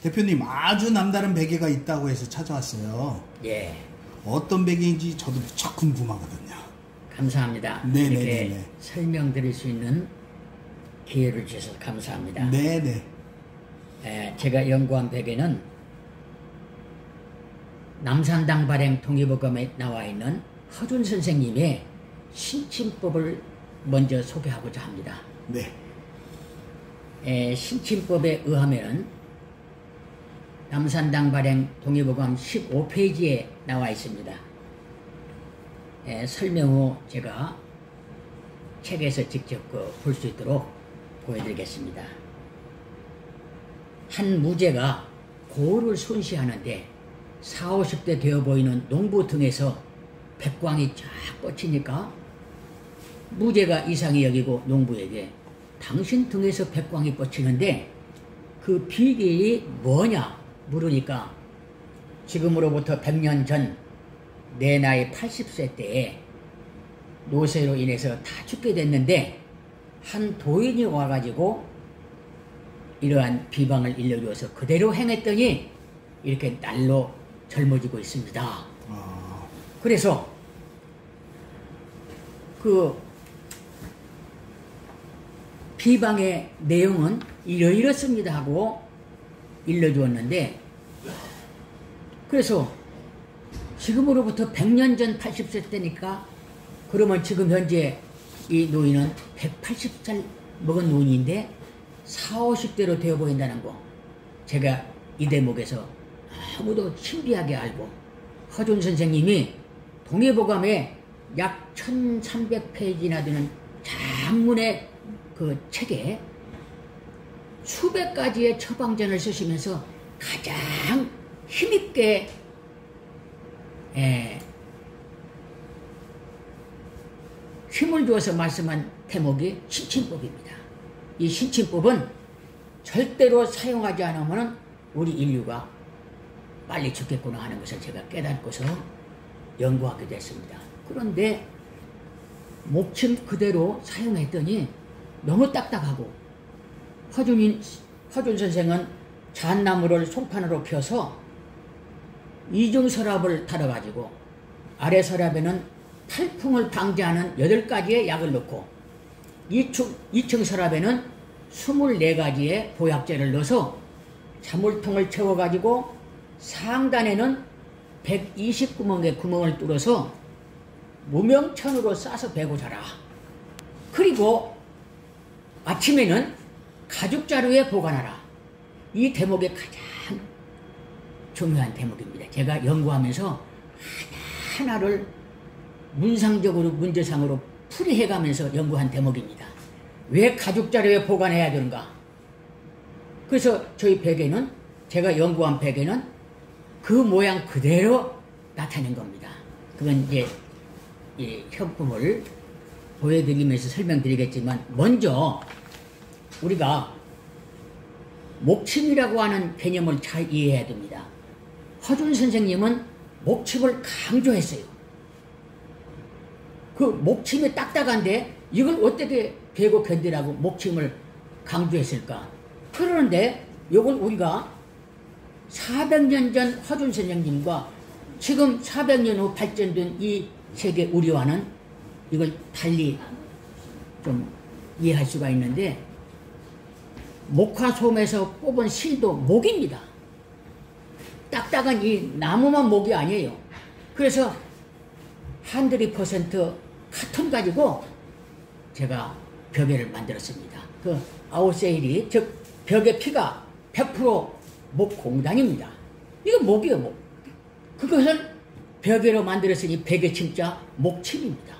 대표님 아주 남다른 베개가 있다고 해서 찾아왔어요. 예. 어떤 베개인지 저도 무척 궁금하거든요. 감사합니다. 네네네. 이렇게 설명드릴 수 있는 기회를 주셔서 감사합니다. 네네. 제가 연구한 베개는 남산당 발행 통일보감에 나와 있는 허준 선생님의 신침법을 먼저 소개하고자 합니다. 네. 신침법에 의하면 남산당 발행 통일보감 15페이지에 나와 있습니다. 설명 후 제가 책에서 직접 볼 수 있도록 보여드리겠습니다. 한 무제가 고를 손시하는데 40, 50대 되어 보이는 농부 등에서 백광이 쫙 뻗치니까 무제가 이상히 여기고 농부에게 당신 등에서 백광이 뻗치는데 그 비결이 뭐냐 물으니까 지금으로부터 100년 전 내 나이 80세 때에 노쇠로 인해서 다 죽게 됐는데 한 도인이 와가지고 이러한 비방을 일러주어서 그대로 행했더니 이렇게 날로 젊어지고 있습니다. 그래서 그 비방의 내용은 이러이렇습니다 하고 일러주었는데, 그래서 지금으로부터 100년 전 80세 때니까 그러면 지금 현재 이 노인은 180살 먹은 노인인데 40, 50대로 되어 보인다는 거, 제가 이 대목에서 아무도 신비하게 알고 허준 선생님이 동해보감에 약 1300페이지나 되는 장문의 그 책에 수백 가지의 처방전을 쓰시면서 가장 힘있게 힘을 주어서 말씀한 대목이 신침법입니다. 이 신침법은 절대로 사용하지 않으면 우리 인류가 빨리 죽겠구나 하는 것을 제가 깨닫고서 연구하게 됐습니다. 그런데 목침 그대로 사용했더니 너무 딱딱하고, 허준 선생은 잣나무를 송판으로 펴서 이중 서랍을 달아가지고 아래 서랍에는 탈풍을 방지하는 8가지의 약을 넣고 2층 서랍에는 24가지의 보약제를 넣어서 자물통을 채워가지고 상단에는 120구멍의 구멍을 뚫어서 무명천으로 싸서 베고 자라. 그리고 아침에는 가죽자루에 보관하라. 이 대목이 가장 중요한 대목입니다. 제가 연구하면서 하나하나를 문상적으로 문제상으로 풀이해가면서 연구한 대목입니다. 왜 가죽자루에 보관해야 되는가? 그래서 저희 베개는, 제가 연구한 베개는 그 모양 그대로 나타낸 겁니다. 그건 이제 이 현품을 보여드리면서 설명드리겠지만, 먼저 우리가 목침이라고 하는 개념을 잘 이해해야 됩니다. 허준 선생님은 목침을 강조했어요. 그 목침이 딱딱한데 이걸 어떻게 베고 견디라고 목침을 강조했을까? 그러는데 이걸 우리가 400년 전 허준 선생님과 지금 400년 후 발전된 이 세계 우리와는 이걸 달리 좀 이해할 수가 있는데, 목화솜에서 뽑은 실도 목입니다. 딱딱한 이 나무만 목이 아니에요. 그래서 100% 카톤 가지고 제가 벽에를 만들었습니다. 그 아웃세일이, 즉 벽의 피가 100% 목공단입니다. 이거 목이에요, 목. 그것을 벽에로 만들었으니 베개 침자 목침입니다.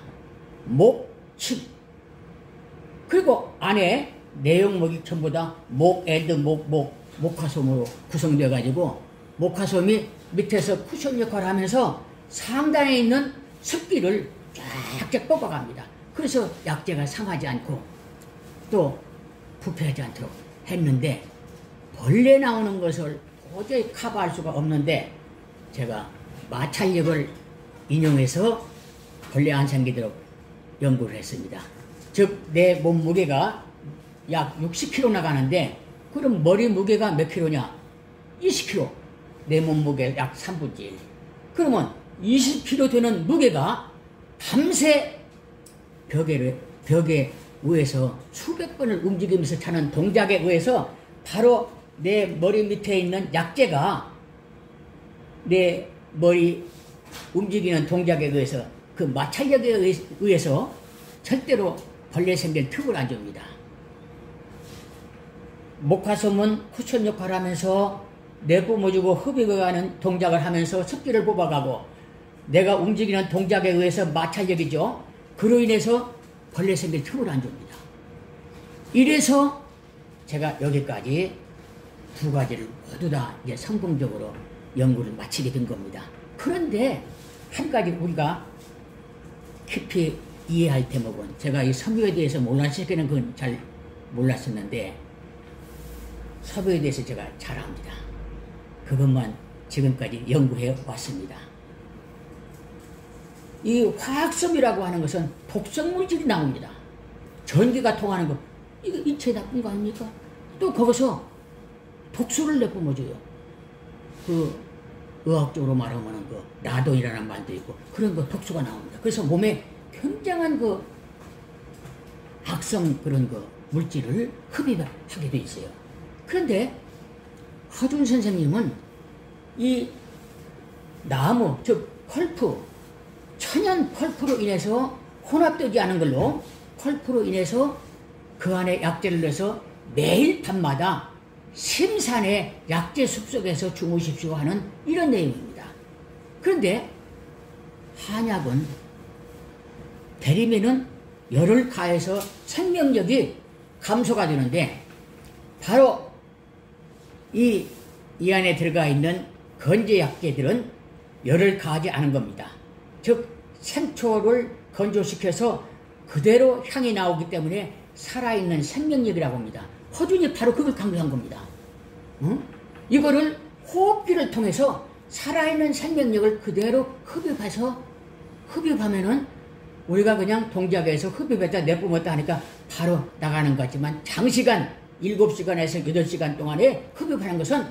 목침. 그리고 안에 내용목이 전부 다 목화솜으로 구성되어 가지고, 목화솜이 밑에서 쿠션 역할을 하면서 상단에 있는 습기를 쫙쫙 뽑아갑니다. 그래서 약재가 상하지 않고 또 부패하지 않도록 했는데, 벌레 나오는 것을 도저히 커버할 수가 없는데 제가 마찰력을 인용해서 벌레 안 생기도록 연구를 했습니다. 즉 내 몸무게가 약 60kg 나가는데, 그럼 머리 무게가 몇 킬로냐? 20kg. 내 몸무게 약 3분의 1. 그러면 20kg 되는 무게가 밤새 벽에 의해서 수백 번을 움직이면서 차는 동작에 의해서 바로 내 머리 밑에 있는 약재가 내 머리 움직이는 동작에 의해서 그 마찰력에 의해서 절대로 벌레 생길 틈을 안 줍니다. 목화솜은 쿠션 역할을 하면서 내뿜어주고 흡입어가는 동작을 하면서 습기를 뽑아가고 내가 움직이는 동작에 의해서 마찰력이죠. 그로 인해서 벌레 생길 틈을 안 줍니다. 이래서 제가 여기까지 두 가지를 모두 다 이제 성공적으로 연구를 마치게 된 겁니다. 그런데 한 가지 우리가 깊이 이해할 대목은 제가 이 섬유에 대해서 몰랐을 때는 그건 잘 몰랐었는데 섬유에 대해서 제가 잘 압니다. 그것만 지금까지 연구해 왔습니다. 이 화학섬이라고 하는 것은 독성물질이 나옵니다. 전기가 통하는 거 이거 인체에 나쁜 거 아닙니까? 또 거기서 독소를 내뿜어줘요. 그 의학적으로 말하면 그 라돈이라는 말도 있고 그런 거 독소가 나옵니다. 그래서 몸에 굉장한 그 악성 그런 그 물질을 흡입하게 돼 있어요. 그런데 허준 선생님은 이 나무, 즉 펄프, 천연 펄프로 인해서 혼합되지 않은 걸로 펄프로 인해서 그 안에 약재를 넣어서 매일 밤마다 심산의 약재 숲속에서 주무십시오 하는 이런 내용입니다. 그런데 한약은 대리면은 열을 가해서 생명력이 감소가 되는데 바로 이 안에 들어가 있는 건조 약재들은 열을 가하지 않은 겁니다. 즉 생초를 건조시켜서 그대로 향이 나오기 때문에 살아있는 생명력이라고 합니다. 허준이 바로 그걸 강조한 겁니다. 이거를 호흡기를 통해서 살아있는 생명력을 그대로 흡입하면은 우리가 그냥 동작에서 흡입했다 내뿜었다 하니까 바로 나가는 것 같지만 장시간 7시간에서 8시간 동안에 흡입하는 것은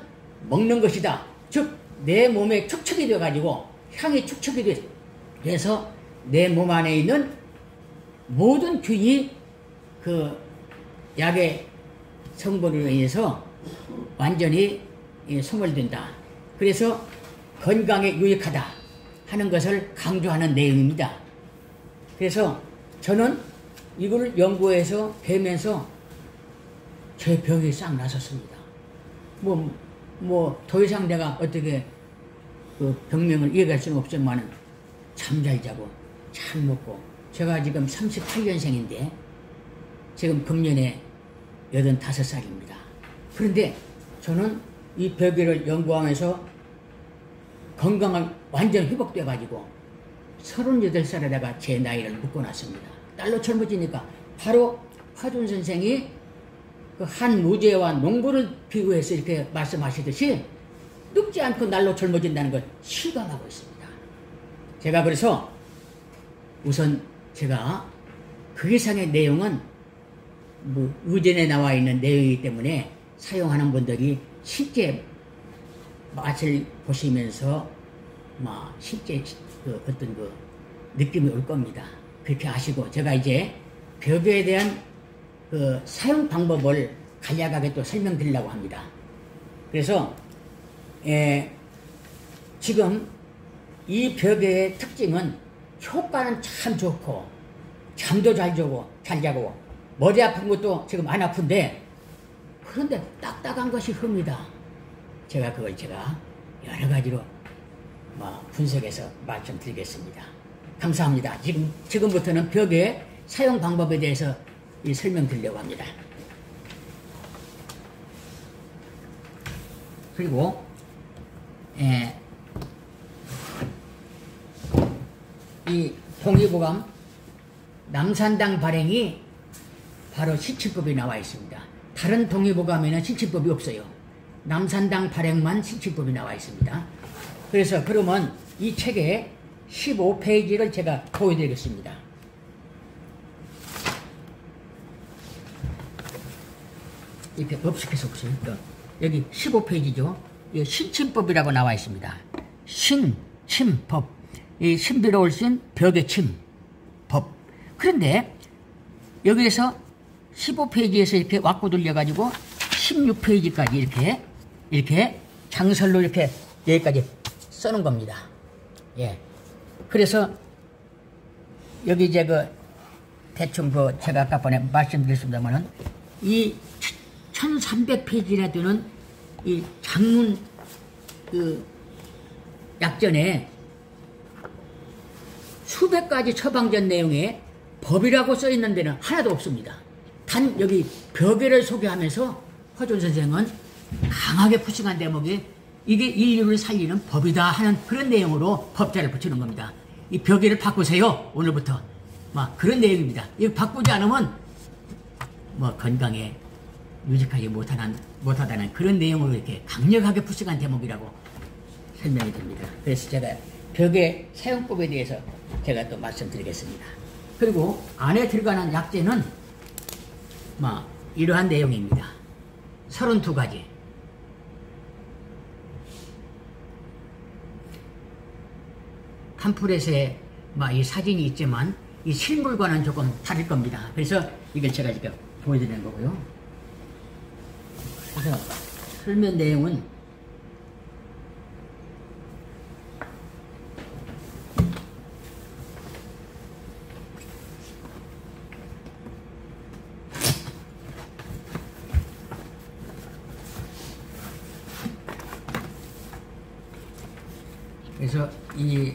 먹는 것이다. 즉 내 몸에 축적이 되어가지고 향이 축적이 돼서 내 몸 안에 있는 모든 균이 그 약의 성분으로 인해서 완전히 소멸된다. 그래서 건강에 유익하다 하는 것을 강조하는 내용입니다. 그래서 저는 이걸 연구해서 배면서 제 병이 싹 나섰습니다. 더 이상 내가 어떻게 그 병명을 이해할 수는 없지만 잠 잘 자고 잘 먹고 제가 지금 38년생인데 지금 금년에 85살입니다. 그런데 저는 이 벽에를 연구하면서 건강을 완전 회복돼가지고 38살에다가 제 나이를 묶어놨습니다. 날로 젊어지니까 바로 화준 선생이 그 한 무제와 농부를 비교해서 이렇게 말씀하시듯이 늙지 않고 날로 젊어진다는 걸 실감하고 있습니다. 제가 그래서 우선 제가 그 이상의 내용은 의전에 나와 있는 내용이기 때문에 사용하는 분들이 실제 맛을 보시면서 실제 어떤 그 느낌이 올 겁니다. 그렇게 아시고 제가 이제 벽에 대한 그 사용 방법을 간략하게 또 설명드리려고 합니다. 그래서 지금 이 벽의 특징은 효과는 참 좋고 잠도 잘 자고 머리 아픈 것도 지금 안 아픈데 그런데 딱딱한 것이 흡니다. 그걸 여러 가지로 분석해서 말씀드리겠습니다. 감사합니다. 지금부터는 벽의 사용 방법에 대해서 설명드리려고 합니다. 그리고 이 동의보감 남산당 발행이 바로 신치법이 나와 있습니다. 다른 동의보감에는 신치법이 없어요. 남산당 발행만 신치법이 나와 있습니다. 그래서 그러면 이 책의 15페이지를 제가 보여드리겠습니다. 이렇게 업색해서 보세요. 여기 15페이지죠. 신침법이라고 나와 있습니다. 신침법. 이 신비로울 신, 벽의 침, 법. 그런데 여기에서 15페이지에서 이렇게 왁구 돌려가지고 16페이지까지 이렇게 장설로 이렇게 여기까지 써놓은 겁니다. 예. 그래서 여기 이제 대충 제가 아까 전에 말씀드렸습니다만은 이 1300페이지나 되는 이 장문 약전에 수백 가지 처방전 내용에 법이라고 써 있는 데는 하나도 없습니다. 단 여기 벽에를 소개하면서 허준 선생은 강하게 푸싱한 대목이 이게 인류를 살리는 법이다 하는 그런 내용으로 법자를 붙이는 겁니다. 이 벽에를 바꾸세요. 오늘부터. 막 그런 내용입니다. 이거 바꾸지 않으면 건강에 유직하지 못하다는 그런 내용으로 이렇게 강력하게 푸싱한 대목이라고 설명이 됩니다. 그래서 제가 벽의 사용법에 대해서 제가 또 말씀드리겠습니다. 그리고 안에 들어가는 약재는 이러한 내용입니다. 32가지. 팜플렛에 이 사진이 있지만 이 실물과는 조금 다를 겁니다. 그래서 이걸 제가 지금 보여드리는 거고요. 그래서 설명 내용은 그래서 이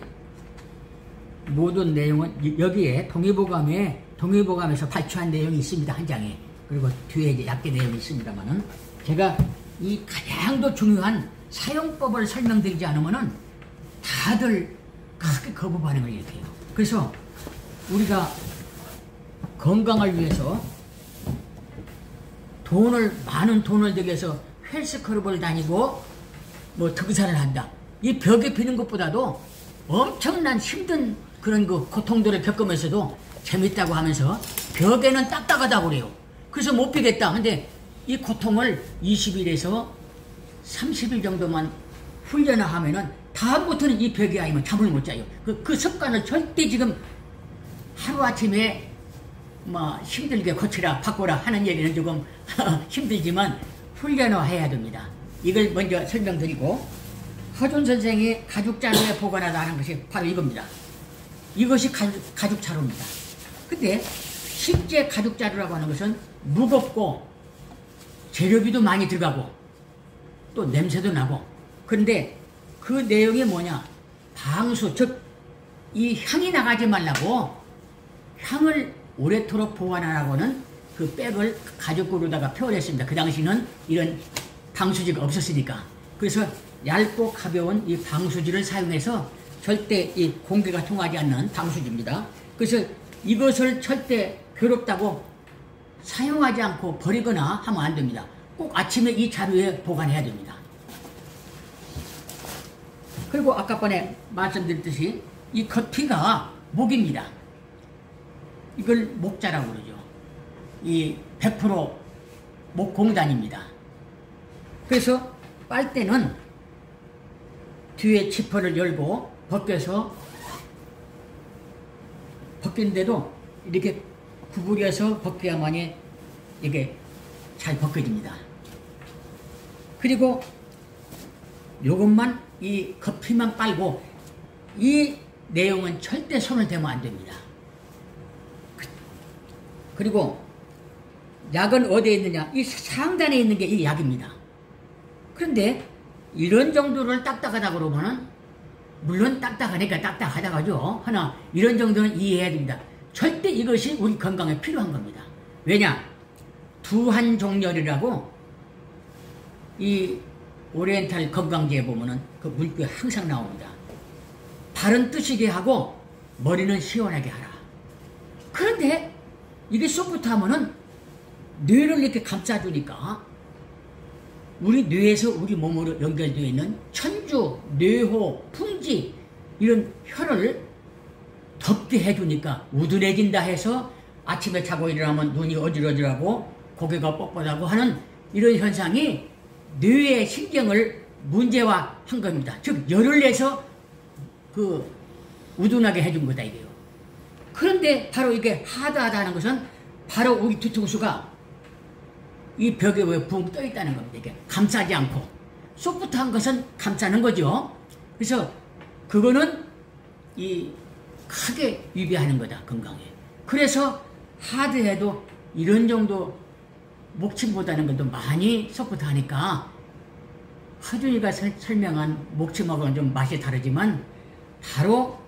모든 내용은 여기에 동의보감에서 발췌한 내용이 있습니다. 한 장에. 그리고 뒤에 이제 약계 내용이 있습니다만은 제가 이 가장 더 중요한 사용법을 설명드리지 않으면은 다들 크게 거부 반응을 일으켜요. 그래서 우리가 건강을 위해서 많은 돈을 들여서 헬스클럽을 다니고 등산을 한다. 이 벽에 비는 것보다도 엄청난 힘든 그런 고통들을 겪으면서도 재밌다고 하면서 벽에는 딱딱하다고 그래요. 그래서 못 피겠다. 근데 이 고통을 20일에서 30일 정도만 훈련을 하면은 다음부터는 이 벽에 아니면 잠을 못 자요. 그 습관을 절대 지금 하루아침에 힘들게 바꾸라 하는 얘기는 조금 힘들지만 훈련화해야 됩니다. 이걸 먼저 설명드리고 허준 선생이 가죽자루에 보관하다 하는 것이 바로 이겁니다. 이것이 가죽자루입니다. 근데 실제 가죽자루라고 하는 것은 무겁고 재료비도 많이 들어가고 또 냄새도 나고 그런데 그 내용이 뭐냐? 방수, 즉 이 향이 나가지 말라고 향을 오래도록 보관하라고는 그 백을 가죽으로다가 표현했습니다. 그 당시는 이런 방수지가 없었으니까. 그래서 얇고 가벼운 이 방수지를 사용해서 절대 이 공기가 통하지 않는 방수지입니다. 그래서 이것을 절대 괴롭다고 사용하지 않고 버리거나 하면 안 됩니다. 꼭 아침에 이 자루에 보관해야 됩니다. 그리고 아까 전에 말씀드렸듯이 이 겉피가 목입니다. 이걸 목자라고 그러죠. 이 100% 목공단입니다. 그래서 빨대는 뒤에 지퍼를 열고 벗겼는데도 이렇게 구부려서 벗겨야만이 이게 잘 벗겨집니다. 그리고 요것만 이 겉피만 빨고 이 내용은 절대 손을 대면 안 됩니다. 그리고 약은 어디에 있느냐? 이 상단에 있는 게 이 약입니다. 그런데 이런 정도를 딱딱하다 그러면은 물론 딱딱하니까 딱딱하다가죠. 하나 이런 정도는 이해해야 됩니다. 절대 이것이 우리 건강에 필요한 겁니다. 왜냐? 두한종렬이라고 이 오리엔탈 건강지에 보면은 그 물기가 항상 나옵니다. 발은 뜨시게 하고 머리는 시원하게 하라. 그런데 이게 소프트하면은 뇌를 이렇게 감싸주니까 우리 뇌에서 우리 몸으로 연결되어 있는 천주, 뇌호, 풍지 이런 혈을 덥게 해주니까 우둔해진다 해서 아침에 자고 일어나면 눈이 어지러지하고 고개가 뻣뻣하고 하는 이런 현상이 뇌의 신경을 문제화한 겁니다. 즉 열을 내서 그 우둔하게 해준 거다 이게요. 그런데 바로 이게 하드하다는 것은 바로 우리 뒤통수가 이 벽에 왜 붕 떠 있다는 겁니다. 이게 감싸지 않고 소프트한 것은 감싸는 거죠. 그래서 그거는 이 크게 유배하는 거다 건강에. 그래서 하드해도 이런 정도 목침보다는 그래도 많이 소프트하니까 허준이가 설명한 목침하고는 좀 맛이 다르지만 바로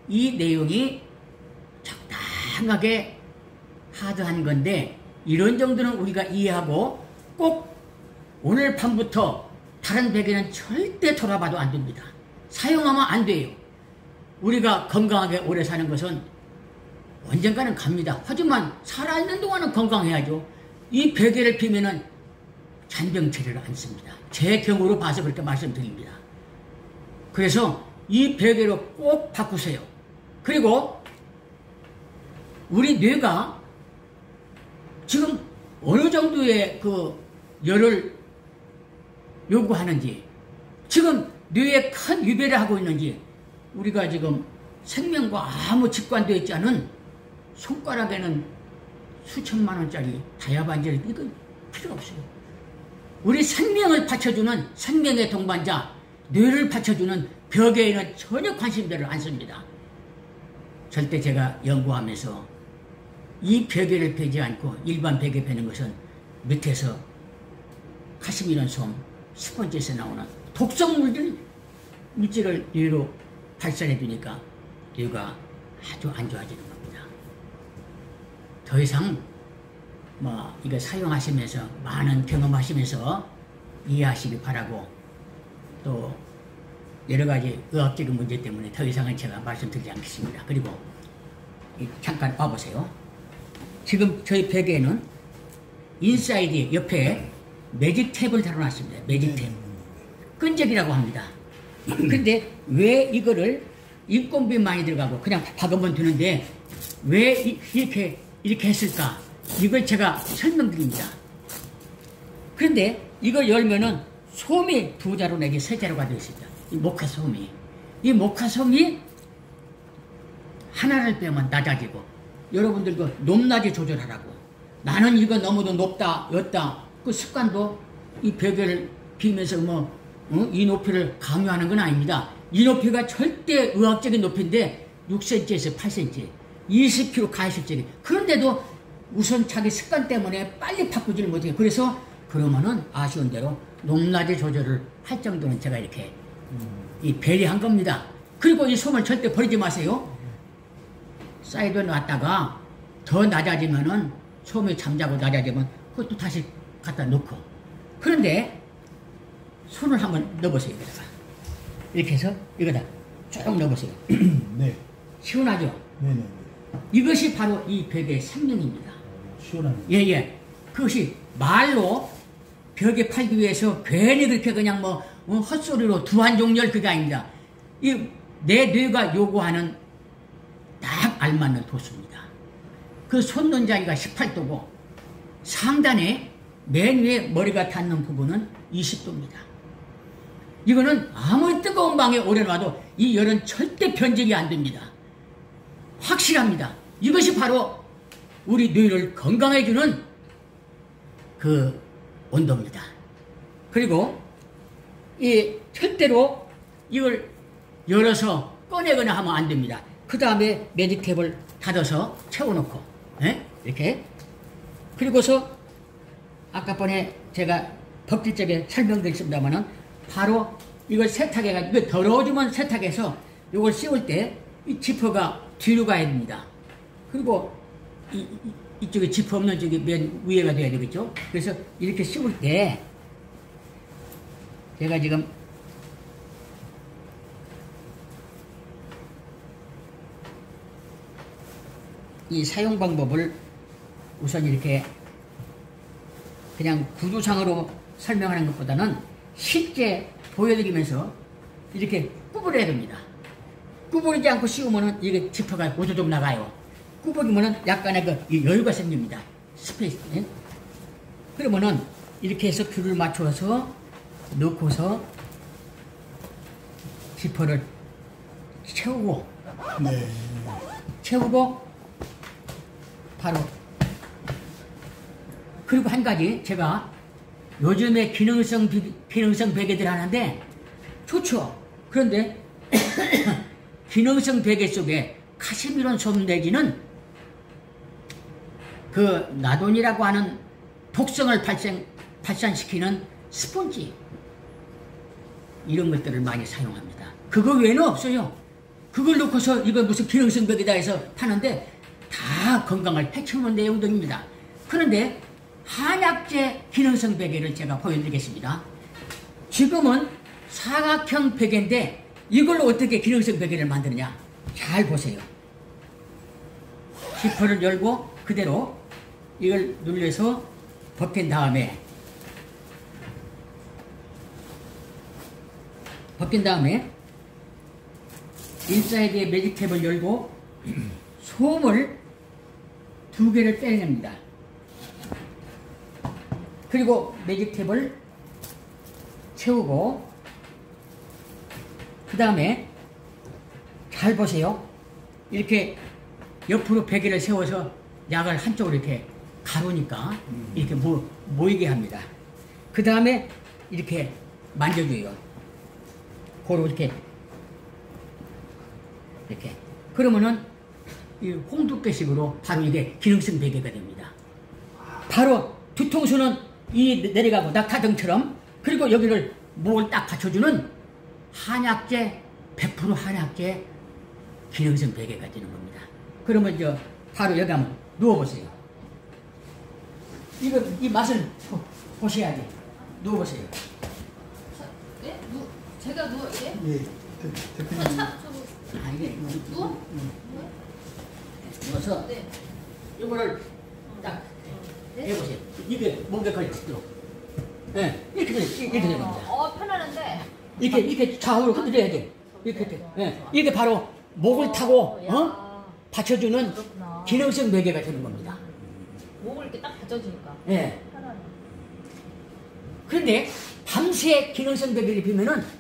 이 내용이 적당하게 하드한 건데 이런 정도는 우리가 이해하고 꼭 오늘 밤부터 다른 베개는 절대 돌아봐도 안 됩니다. 사용하면 안 돼요. 우리가 건강하게 오래 사는 것은 언젠가는 갑니다. 하지만 살아있는 동안은 건강해야죠. 이 베개를 피면은 잔병 처리를 안 씁니다. 제 경우로 봐서 그렇게 말씀드립니다. 그래서 이 베개로 꼭 바꾸세요. 그리고 우리 뇌가 지금 어느 정도의 그 열을 요구하는지, 지금 뇌에 큰 유배를 하고 있는지, 우리가 지금 생명과 아무 직관되어 있지 않은 손가락에는 수천만 원짜리 다이아반지를 이거 필요 없어요. 우리 생명을 받쳐주는 생명의 동반자, 뇌를 받쳐주는 벽에는 전혀 관심들을 안 씁니다. 절대 제가 연구하면서 이 베개를 베지 않고 일반 베개 베는 것은 밑에서 카시미른 솜, 스펀지에서 나오는 독성 물질을 뇌로 발산해 주니까 뇌가 아주 안 좋아지는 겁니다. 더 이상 이거 사용하시면서 많은 경험하시면서 이해하시기 바라고, 또 여러 가지 의학적인 문제 때문에 더 이상은 제가 말씀드리지 않겠습니다. 그리고 잠깐 와보세요. 지금 저희 베개에는 인사이드 옆에 매직 탭을 달아놨습니다. 매직 탭. 끈적이라고 합니다. 근데 왜 이거를 인건비 많이 들어가고 그냥 박으면 되는데 왜 이렇게 했을까? 이걸 제가 설명드립니다. 그런데 이걸 열면은 솜이 2자루 내지 3자루가 되어 있습니다. 이 모카솜이. 이 모카솜이 하나를 빼면 낮아지고, 여러분들 그 높낮이 조절하라고. 나는 이거 너무도 높다, 였다. 그 습관도 이 베개를 비면서 이 높이를 강요하는 건 아닙니다. 이 높이가 절대 의학적인 높이인데 6cm에서 8cm, 20kg 가했을지. 그런데도 우선 자기 습관 때문에 빨리 바꾸지를 못해요. 그래서 그러면은 아쉬운 대로 높낮이 조절을 할 정도는 제가 이렇게 이 배려한 겁니다. 그리고 이 솜을 절대 버리지 마세요. 사이드에 놨다가 더 낮아지면은 솜이 잠자고 낮아지면 그것도 다시 갖다 놓고. 그런데 손을 한번 넣어보세요. 여기다가 이렇게 해서 여기다 쭉 넣어보세요. 네. 시원하죠? 네네. 이것이 바로 이 벽의 생명입니다. 시원하네요. 예예. 그것이 말로 벽에 팔기 위해서 괜히 그렇게 그냥 헛소리로 두한종열 그게 아닙니다. 이 내 뇌가 요구하는 딱 알맞는 도수입니다. 그 손논자리가 18도고 상단에 맨 위에 머리가 닿는 부분은 20도입니다. 이거는 아무리 뜨거운 방에 오래 놔도 이 열은 절대 변질이 안 됩니다. 확실합니다. 이것이 바로 우리 뇌를 건강해주는 그 온도입니다. 그리고 이 절대로 이걸 열어서 꺼내거나 하면 안 됩니다. 그 다음에 매직탭을 닫아서 채워놓고, 이렇게. 그리고서 아까 번에 제가 덮질 적에 설명드렸습니다만은 바로 이걸 세탁해가지고, 이거 더러워지면 세탁해서 이걸 씌울 때 이 지퍼가 뒤로 가야 됩니다. 그리고 이쪽에 지퍼 없는 쪽이 맨 위에가 돼야 되겠죠? 그래서 이렇게 씌울 때 제가 지금 이 사용 방법을 우선 이렇게 그냥 구조상으로 설명하는 것보다는 실제 보여드리면서 이렇게 구부려야 됩니다. 구부리지 않고 씌우면은 이게 지퍼가 오도독 나가요. 구부리면은 약간의 그 여유가 생깁니다. 스페이스. 그러면은 이렇게 해서 귤을 맞춰서 넣고서 지퍼를 채우고 네. 채우고 바로 그리고 한 가지 제가 요즘에 기능성 베개들 하는데 좋죠. 그런데 기능성 베개 속에 카시미론 솜 내지는 그 나돈이라고 하는 독성을 발산시키는 스폰지 이런 것들을 많이 사용합니다. 그거 외에는 없어요. 그걸 놓고서 이거 무슨 기능성 베개다 해서 파는데 다 건강을 해치우는 내용들입니다. 그런데 한약재 기능성 베개를 제가 보여드리겠습니다. 지금은 사각형 베개인데 이걸 어떻게 기능성 베개를 만드느냐 잘 보세요. 지퍼를 열고 그대로 이걸 눌려서 벗긴 다음에 인사이드에 매직탭을 열고 솜을 2개를 빼냅니다. 그리고 매직탭을 채우고 그 다음에 잘 보세요. 이렇게 옆으로 베개를 세워서 약을 한쪽으로 이렇게 가루니까 이렇게 모이게 합니다. 그 다음에 이렇게 만져줘요. 고루 이렇게 그러면은 이 홍두깨식으로 바로 이게 기능성 베개가 됩니다. 바로 뒤통수는 이 내려가고 낙타등처럼 그리고 여기를 목을 딱 받쳐주는 한약재 100% 한약재 기능성 베개가 되는 겁니다. 그러면 바로 여기 한번 누워보세요. 이 맛을 보셔야 돼. 누워보세요. 네? 제가 누워 예? 예. 대표님. 이게 누워? 누워서 네. 이거를 딱 네? 해보세요. 이게 목에 걸리도록. 네, 이렇게 되는 겁니다. 편안한데. 이렇게 좌우로 흔들어야 돼. 이렇게. 네, 이게 바로 목을 타고 받쳐주는 그렇구나. 기능성 베개가 되는 겁니다. 목을 이렇게 딱 받쳐주니까. 네. 편안해. 그런데 밤새 기능성 베개를 비면은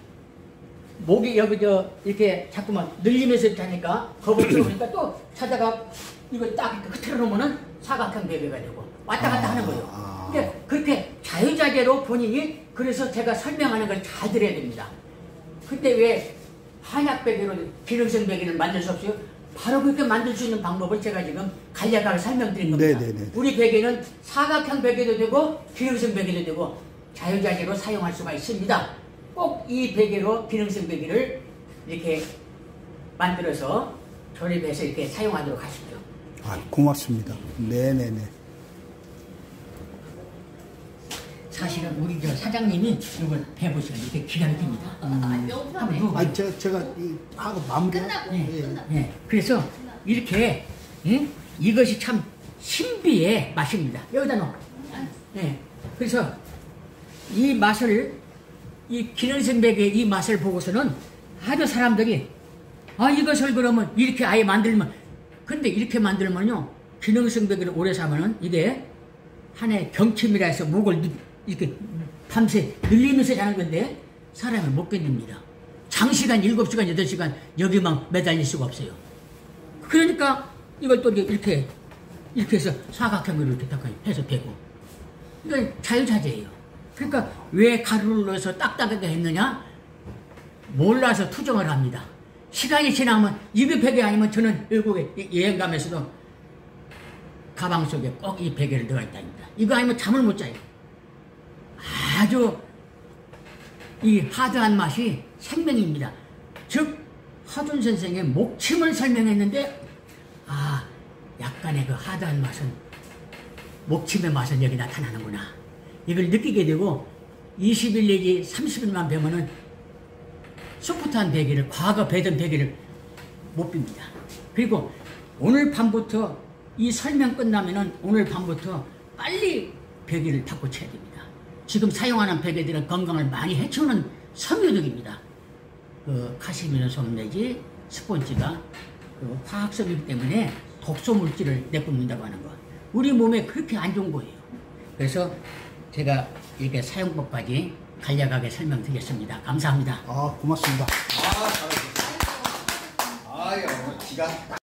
목이 여기 이렇게 자꾸만 늘리면서 이렇게 하니까 겁을 들어오니까 또 찾아가 이거 딱 흐트러 놓으면은 사각형 베개가 되고 왔다 갔다 하는 거예요. 근데 그렇게 자유자재로 본인이 그래서 제가 설명하는 걸 잘 들어야 됩니다. 근데 왜 한약 베개로 기능성 베개를 만들 수 없어요? 바로 그렇게 만들 수 있는 방법을 제가 지금 간략하게 설명드린 겁니다. 네네네. 우리 베개는 사각형 베개도 되고 기능성 베개도 되고 자유자재로 사용할 수가 있습니다. 꼭 이 베개로 기능성 베개를 이렇게 만들어서 조립해서 이렇게 사용하도록 하십시오. 고맙습니다. 네네네. 사실은 우리 사장님이 이걸 배보시면 이렇게 기가 막힙니다. 한번 누워봐요. 제가 하고 마무리. 끝나고. 네. 그래서 이렇게 이것이 참 신비의 맛입니다. 여기다 넣어. 네. 그래서 이 맛을 이 기능성 베개의 이 맛을 보고서는 아주 사람들이 이것을 그러면 이렇게 아예 만들면 근데 이렇게 만들면요 기능성 베개를 오래 사면은 이게 한해 경침이라 해서 목을 이렇게 밤새 늘리면서 자는 건데 사람이 못 견딥니다. 장시간 7시간 8시간 여기만 매달릴 수가 없어요. 그러니까 이걸 또 이렇게 해서 사각형으로 이렇게 딱 해서 되고 이건 자유자재예요. 그러니까 왜 가루를 넣어서 딱딱하게 했느냐? 몰라서 투정을 합니다. 시간이 지나면 이게 베개 아니면 저는 외국에 여행 가면서도 가방 속에 꼭 이 베개를 넣어 있답니다. 이거 아니면 잠을 못 자요. 아주 이 하드한 맛이 생명입니다. 즉 하준 선생의 목침을 설명했는데 약간의 그 하드한 맛은 목침의 맛은 여기 나타나는구나. 이걸 느끼게 되고 20일 내지 30일만 배면은 소프트한 베개를 과거 배던 베개를 못 빕니다. 그리고 오늘 밤부터 이 설명 끝나면은 오늘 밤부터 빨리 베개를 바꿔쳐야 됩니다. 지금 사용하는 베개들은 건강을 많이 해치우는 섬유독입니다. 그 카시미노 솜 내지 스폰지가 그 화학성이기 때문에 독소 물질을 내뿜는다고 하는 거. 우리 몸에 그렇게 안 좋은 거예요. 그래서 제가 이렇게 사용법까지 간략하게 설명드렸습니다. 감사합니다. 고맙습니다. 아, 잘하셨어요. 아유, 기가